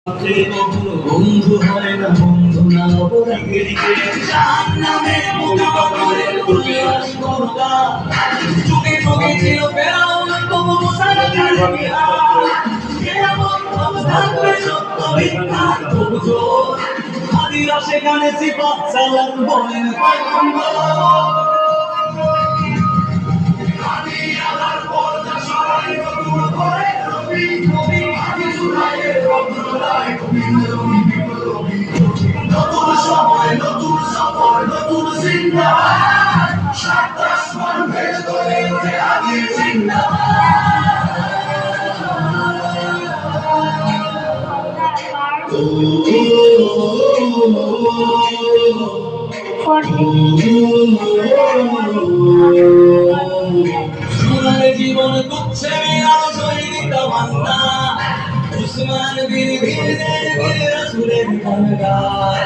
কখনো বন্ধু হয় না, বন্ধু না অপরাধে যার নামে মোকাবেলার করুণা চোখে চোখে ছিল ফেরাউন তবু মুসার কালিয়া কেমন ভাবে থাকবে সত্য মিথ্যা তবু জোর হাদিরা সেখানে সিফাত সালাম বলেন পয়গম্বর আমি আল্লাহর পর্দা সরাই নতুন করে রবি নবী আমি জুলাইয়ে রবুল্লাহ নতুন সময় নতুন সফর নতুন জিন্দাবাদ সাত আসমান ভেদ করে উঠে আগে জিন্দাবাদ জীবন তুচ্ছে আরো শহীদ মান্না উসমান বীর বীর রাসূলের গান গায়